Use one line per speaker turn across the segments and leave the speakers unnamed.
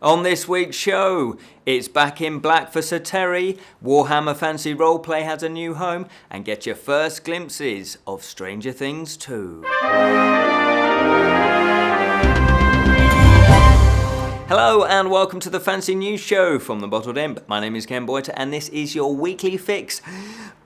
On this week's show, it's back in black for Sir Terry, Warhammer Fantasy Roleplay has a new home, and get your first glimpses of Stranger Things 2. Hello and welcome to the Fantasy News Show from the Bottled Imp. My name is Ken Boyter and this is your weekly fix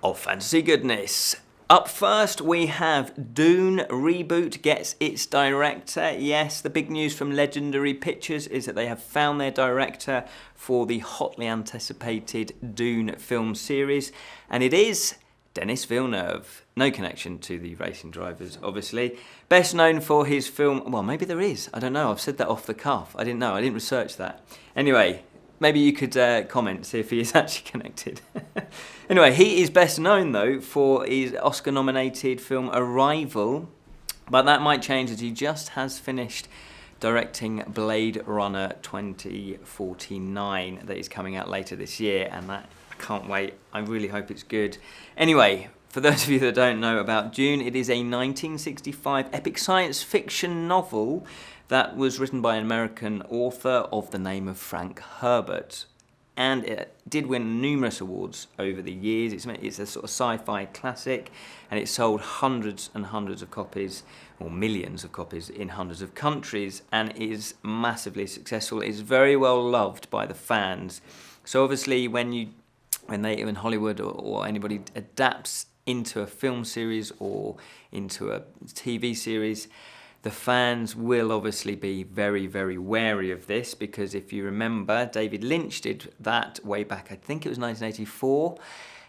of fantasy goodness. Up first, we have Dune Reboot gets its director. Yes, the big news from Legendary Pictures is that they have found their director for the hotly anticipated Dune film series, and it is Denis Villeneuve. No connection to the racing drivers, obviously. Best known for his film, well, maybe there is. I don't know. I've said that off the cuff. I didn't know. I didn't research that. Anyway, maybe you could comment, see if he is actually connected. Anyway, he is best known, though, for his Oscar-nominated film Arrival, but that might change as he just has finished directing Blade Runner 2049 that is coming out later this year, and that I can't wait. I really hope it's good. Anyway, for those of you that don't know about Dune, it is a 1965 epic science fiction novel that was written by an American author of the name of Frank Herbert. And it did win numerous awards over the years. It's a sort of sci-fi classic, and it sold hundreds and hundreds of copies, or millions of copies, in hundreds of countries, and is massively successful. It's very well loved by the fans. So obviously, when Hollywood or anybody adapts into a film series or into a TV series, the fans will obviously be very, very wary of this, because if you remember, David Lynch did that way back, I think it was 1984,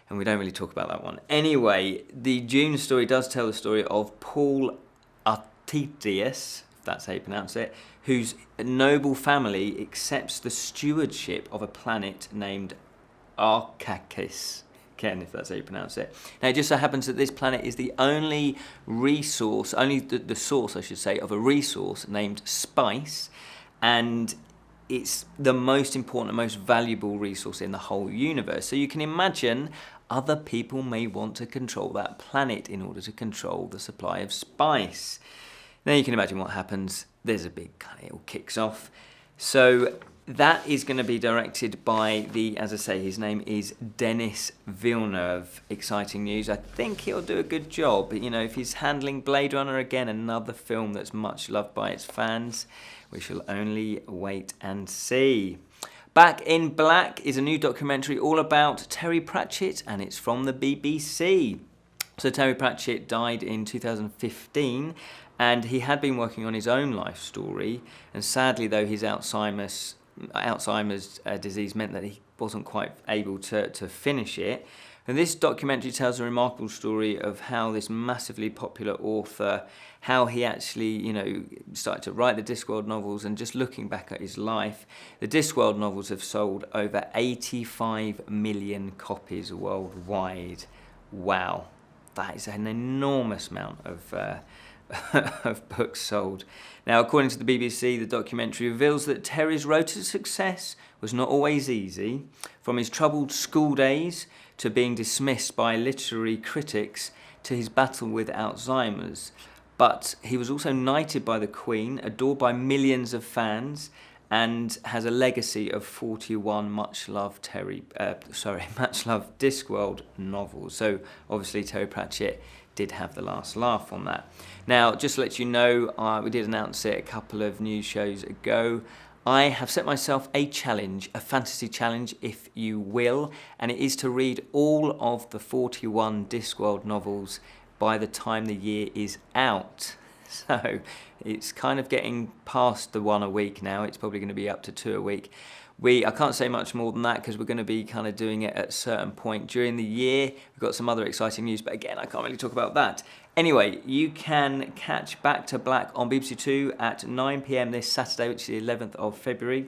and we don't really talk about that one. Anyway, the Dune story does tell the story of Paul Atreides, if that's how you pronounce it, whose noble family accepts the stewardship of a planet named Arrakis. Ken, if that's how you pronounce it. Now, it just so happens that this planet is the only resource, the source, I should say, of a resource named spice, and it's the most important and most valuable resource in the whole universe. So you can imagine other people may want to control that planet in order to control the supply of spice. Now you can imagine what happens. There's a big kind of, it all kicks off. So that is going to be directed by as I say, his name is Denis Villeneuve. Exciting news. I think he'll do a good job. You know, if he's handling Blade Runner again, another film that's much loved by its fans, we shall only wait and see. Back in Black is a new documentary all about Terry Pratchett, and it's from the BBC. So Terry Pratchett died in 2015, and he had been working on his own life story, and sadly, though, his Alzheimer's disease meant that he wasn't quite able to finish it. And this documentary tells a remarkable story of how this massively popular author, how he actually, started to write the Discworld novels, and just looking back at his life, the Discworld novels have sold over 85 million copies worldwide. Wow, that is an enormous amount of books sold. Now, according to the BBC, the documentary reveals that Terry's road to success was not always easy. From his troubled school days to being dismissed by literary critics to his battle with Alzheimer's. But he was also knighted by the Queen, adored by millions of fans, and has a legacy of 41 much-loved Discworld novels. So obviously Terry Pratchett did have the last laugh on that. Now, just to let you know, we did announce it a couple of news shows ago. I have set myself a challenge, a fantasy challenge, if you will, and it is to read all of the 41 Discworld novels by the time the year is out. So it's kind of getting past the one a week now. It's probably going to be up to 2 a week. I can't say much more than that because we're going to be kind of doing it at a certain point during the year. We've got some other exciting news, but again, I can't really talk about that. Anyway, you can catch Back to Black on BBC Two at 9 p.m. this Saturday, which is the 11th of February.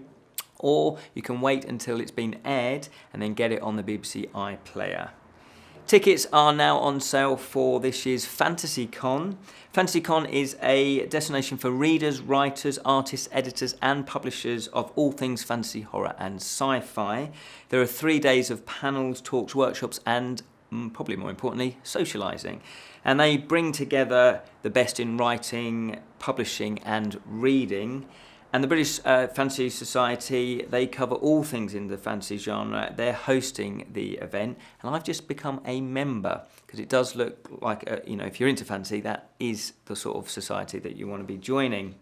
Or you can wait until it's been aired and then get it on the BBC iPlayer. Tickets are now on sale for this year's FantasyCon. FantasyCon is a destination for readers, writers, artists, editors and publishers of all things fantasy, horror and sci-fi. There are 3 days of panels, talks, workshops and, probably more importantly, socialising. And they bring together the best in writing, publishing and reading. And the British Fantasy Society, they cover all things in the fantasy genre. They're hosting the event, and I've just become a member because it does look like, if you're into fantasy, that is the sort of society that you want to be joining.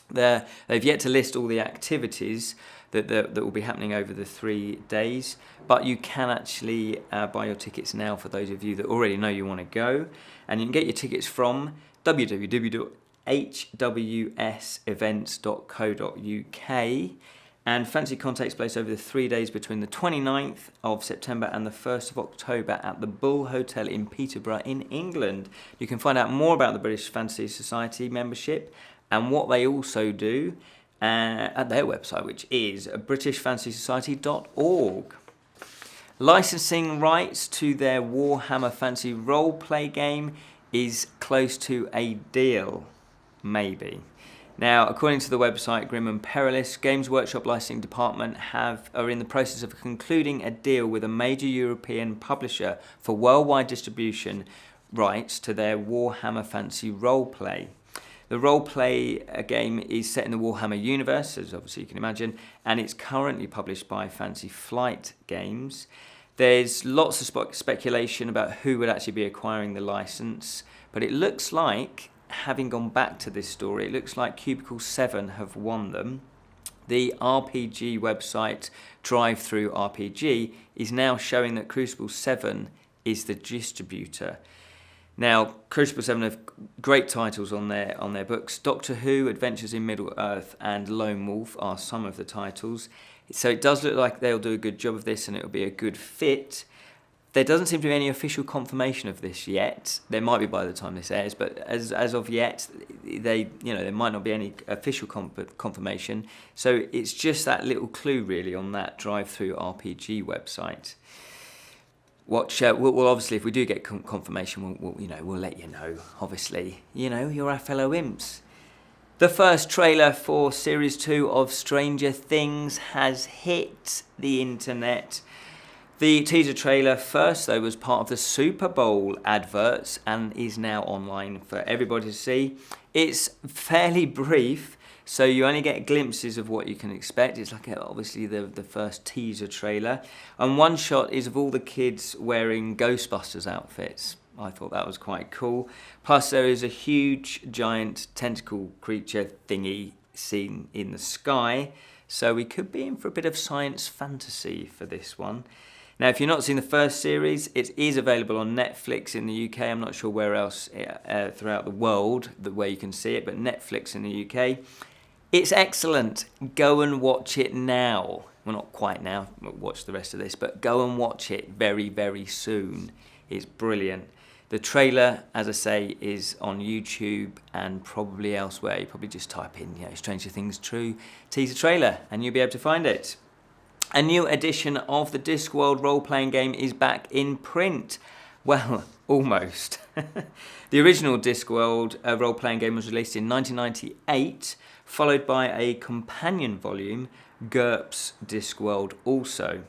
They've yet to list all the activities that will be happening over the 3 days, but you can actually buy your tickets now for those of you that already know you want to go, and you can get your tickets from www.hwsevents.co.uk. And FantasyCon takes place over the 3 days between the 29th of September and the 1st of October at the Bull Hotel in Peterborough in England. You can find out more about the British Fantasy Society membership and what they also do at their website, which is britishfantasysociety.org. Licensing rights to their Warhammer Fantasy Roleplay game is close to a deal, maybe. Now, according to the website Grim and Perilous, Games Workshop licensing department are in the process of concluding a deal with a major European publisher for worldwide distribution rights to their Warhammer Fantasy Roleplay. The roleplay game is set in the Warhammer universe, as obviously you can imagine, and it's currently published by Fantasy Flight Games. There's lots of speculation about who would actually be acquiring the license, but it looks like, having gone back to this story, it looks like Cubicle 7 have won them. The RPG website Drive-Thru RPG is now showing that Crucible 7 is the distributor. Now, Crucible 7 have great titles on their books. Doctor Who, Adventures in Middle-earth and Lone Wolf are some of the titles. So it does look like they'll do a good job of this and it'll be a good fit. There doesn't seem to be any official confirmation of this yet. There might be by the time this airs, but as of yet, there might not be any official confirmation. So it's just that little clue really on that Drive-Thru RPG website. We'll obviously, if we do get confirmation, we'll let you know. Obviously, you're our fellow imps. The first trailer for Series 2 of Stranger Things has hit the internet. The teaser trailer first, though, was part of the Super Bowl adverts and is now online for everybody to see. It's fairly brief, so you only get glimpses of what you can expect. It's like obviously the first teaser trailer. And one shot is of all the kids wearing Ghostbusters outfits. I thought that was quite cool. Plus there is a huge giant tentacle creature thingy seen in the sky. So we could be in for a bit of science fantasy for this one. Now, if you've not seen the first series, it is available on Netflix in the UK. I'm not sure where else throughout the world where you can see it, but Netflix in the UK. It's excellent. Go and watch it now. Well, not quite now. Watch the rest of this, but go and watch it very, very soon. It's brilliant. The trailer, as I say, is on YouTube and probably elsewhere. You probably just type in, Stranger Things True teaser trailer, and you'll be able to find it. A new edition of the Discworld Roleplaying Game is back in print. Well, almost. The original Discworld Roleplaying Game was released in 1998, followed by a companion volume, GURPS Discworld also.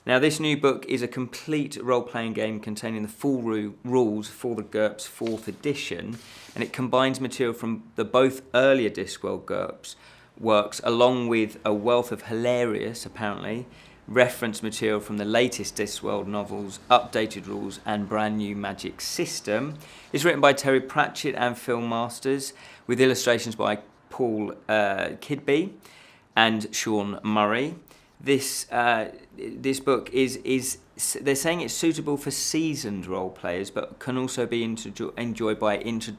Now, this new book is a complete role-playing game containing the full rules for the GURPS 4th edition, and it combines material from the both earlier Discworld GURPS works along with a wealth of hilarious, apparently, reference material from the latest Discworld novels, updated rules, and brand new magic system. It's written by Terry Pratchett and Phil Masters, with illustrations by Paul Kidby and Sean Murray. This book is they're saying it's suitable for seasoned role players, but can also be enjoyed by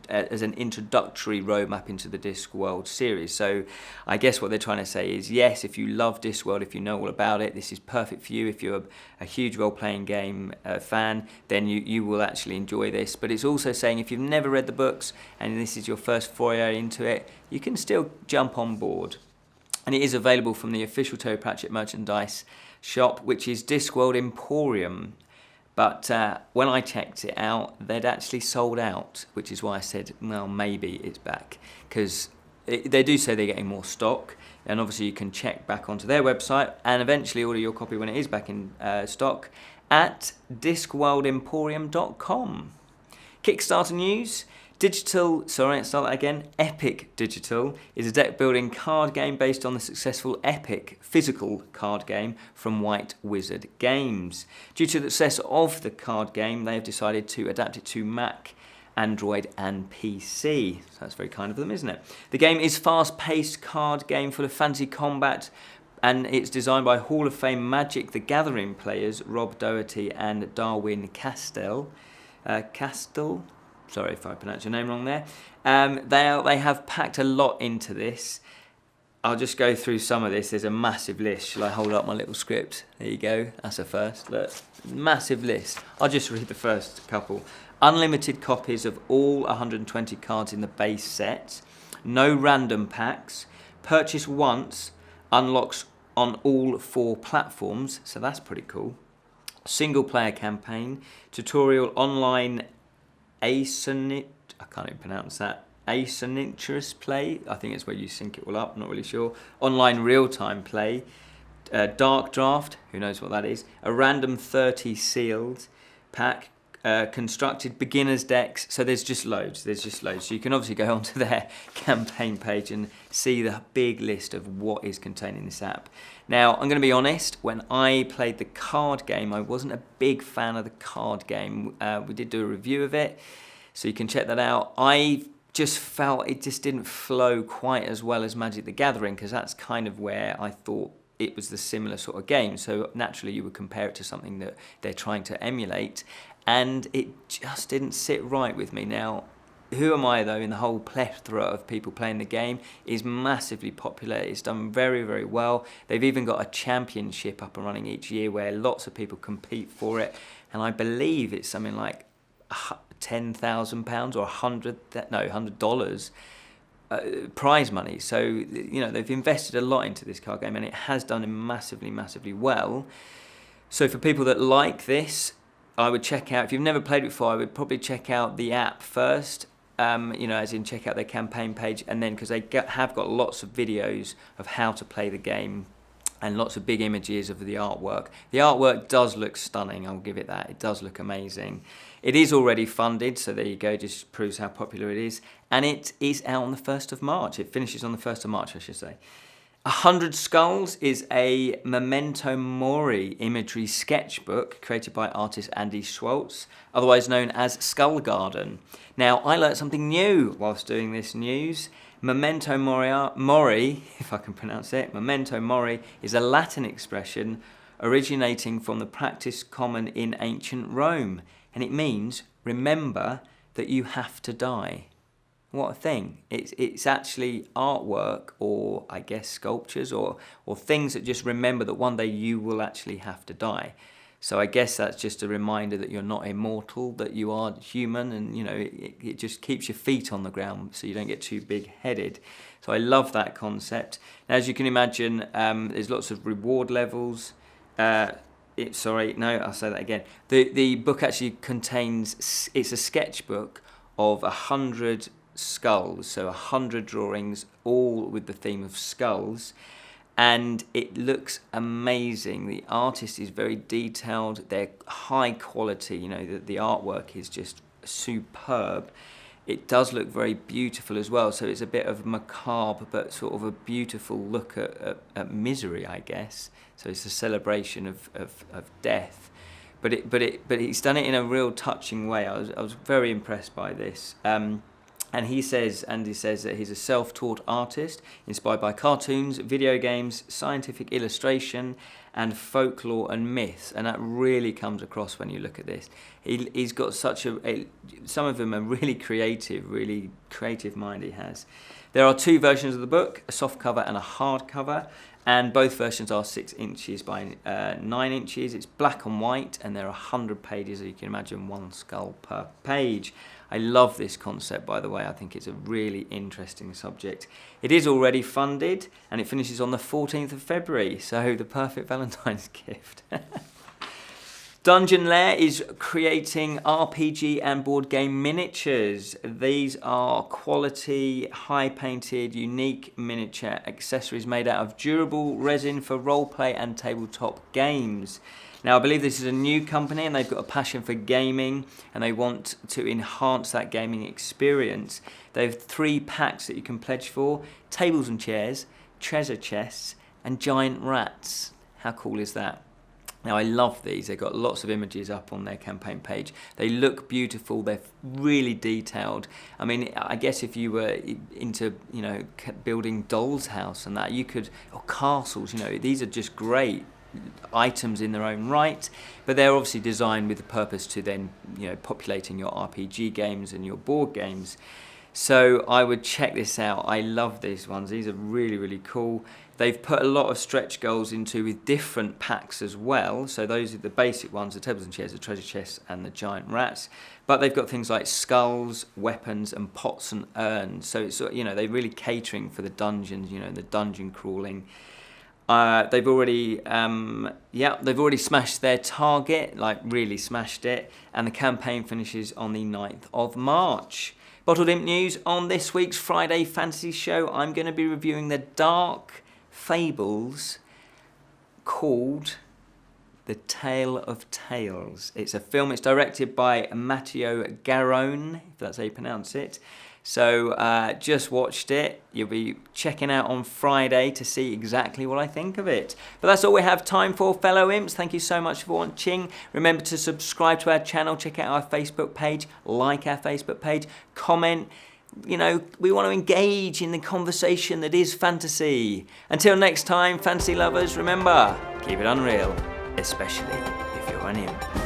as an introductory roadmap into the Discworld series. So I guess what they're trying to say is, yes, if you love Discworld, if you know all about it, this is perfect for you. If you're a huge role-playing game fan, then you will actually enjoy this. But it's also saying if you've never read the books and this is your first foray into it, you can still jump on board. And it is available from the official Terry Pratchett merchandise shop, which is Discworld Emporium. But when I checked it out, they'd actually sold out, which is why I said, well, maybe it's back. Because they do say they're getting more stock, and obviously you can check back onto their website and eventually order your copy when it is back in stock at discworldemporium.com. Kickstarter news. Epic Digital is a deck building card game based on the successful Epic physical card game from White Wizard Games. Due to the success of the card game, they have decided to adapt it to Mac, Android and PC. So that's very kind of them, isn't it? The game is fast-paced card game full of fantasy combat, and it's designed by Hall of Fame Magic the Gathering players Rob Doherty and Darwin Castell. Sorry if I pronounced your name wrong there. They have packed a lot into this. I'll just go through some of this. There's a massive list. Shall I hold up my little script? There you go. That's a first. Look, massive list. I'll just read the first couple. Unlimited copies of all 120 cards in the base set. No random packs. Purchase once. Unlocks on all 4 platforms. So that's pretty cool. Single player campaign. Tutorial online I can't even pronounce that. Asynchronous play. I think it's where you sync it all up. I'm not really sure. Online real-time play. Dark draft. Who knows what that is? A random 30 sealed pack. Constructed beginners decks. So there's just loads. So you can obviously go onto their campaign page and see the big list of what is contained in this app. Now, I'm going to be honest, when I played the card game, I wasn't a big fan of the card game. We did do a review of it, so you can check that out. I just felt it just didn't flow quite as well as Magic the Gathering, because that's kind of where I thought it was the similar sort of game. So naturally you would compare it to something that they're trying to emulate, and it just didn't sit right with me. Now, who am I, though, in the whole plethora of people playing the game? Is massively popular. It's done very, very well. They've even got a championship up and running each year where lots of people compete for it. And I believe it's something like £10,000 or $100 prize money. So, you know, they've invested a lot into this card game, and it has done massively, massively well. So for people that like this, I would check out, if you've never played it before, I would probably check out the app first. You know, as in check out their campaign page, and then because they have got lots of videos of how to play the game and lots of big images of the artwork. The artwork does look stunning, I'll give it that. It does look amazing. It is already funded, so there you go, just proves how popular it is. And it is out on the 1st of March. It finishes on the 1st of March, I should say. 100 Skulls is a Memento Mori imagery sketchbook created by artist Andy Schwartz, otherwise known as Skull Garden. Now, I learnt something new whilst doing this news. Memento Mori, if I can pronounce it, Memento Mori is a Latin expression originating from the practice common in ancient Rome, and it means remember that you have to die. What a thing. It's actually artwork, or I guess sculptures, or things that just remember that one day you will actually have to die. So I guess that's just a reminder that you're not immortal, that you are human, and you know it just keeps your feet on the ground so you don't get too big-headed. So I love that concept. Now, as you can imagine, there's lots of reward levels. I'll say that again. The book actually contains, it's a sketchbook of 100 skulls, so 100 drawings, all with the theme of skulls, and it looks amazing. The artist is very detailed, they're high quality, you know, the artwork is just superb. It does look very beautiful as well, so it's a bit of macabre but sort of a beautiful look at misery, I guess. So it's a celebration of death, but he's done it in a real touching way. I was very impressed by this. And Andy says that he's a self-taught artist inspired by cartoons, video games, scientific illustration, and folklore and myths. And that really comes across when you look at this. He's got such some of them are really creative mind he has. There are 2 versions of the book, a soft cover and a hard cover. And both versions are 6 inches by 9 inches. It's black and white, and there are 100 pages, so you can imagine 1 skull per page. I love this concept, by the way. I think it's a really interesting subject. It is already funded, and it finishes on the 14th of February, so the perfect Valentine's gift. Dungeon Lair is creating RPG and board game miniatures. These are quality, high-painted, unique miniature accessories made out of durable resin for roleplay and tabletop games. Now, I believe this is a new company and they've got a passion for gaming and they want to enhance that gaming experience. They have 3 packs that you can pledge for: tables and chairs, treasure chests, and giant rats. How cool is that? Now, I love these. They've got lots of images up on their campaign page. They look beautiful. They're really detailed. I mean, I guess if you were into, you know, building doll's house and that, you could, or castles, you know, these are just great items in their own right, but they're obviously designed with the purpose to then, you know, populating your RPG games and your board games. So I would check this out. I love these ones. These are really, really cool. They've put a lot of stretch goals into with different packs as well. So those are the basic ones: the tables and chairs, the treasure chests, and the giant rats. But they've got things like skulls, weapons, and pots and urns. So it's, you know, they're really catering for the dungeons, you know, the dungeon crawling. They've already smashed their target, like really smashed it, and the campaign finishes on the 9th of March. Bottled Imp news: on this week's Friday Fantasy Show, I'm going to be reviewing the Dark Fables called The Tale of Tales. It's a film. It's directed by Matteo Garrone, if that's how you pronounce it. So just watched it. You'll be checking out on Friday to see exactly what I think of it. But that's all we have time for, fellow imps. Thank you so much for watching. Remember to subscribe to our channel, check out our Facebook page, like our Facebook page, comment. You know, we want to engage in the conversation that is fantasy. Until next time, fantasy lovers, remember, keep it unreal, especially if you're an imp.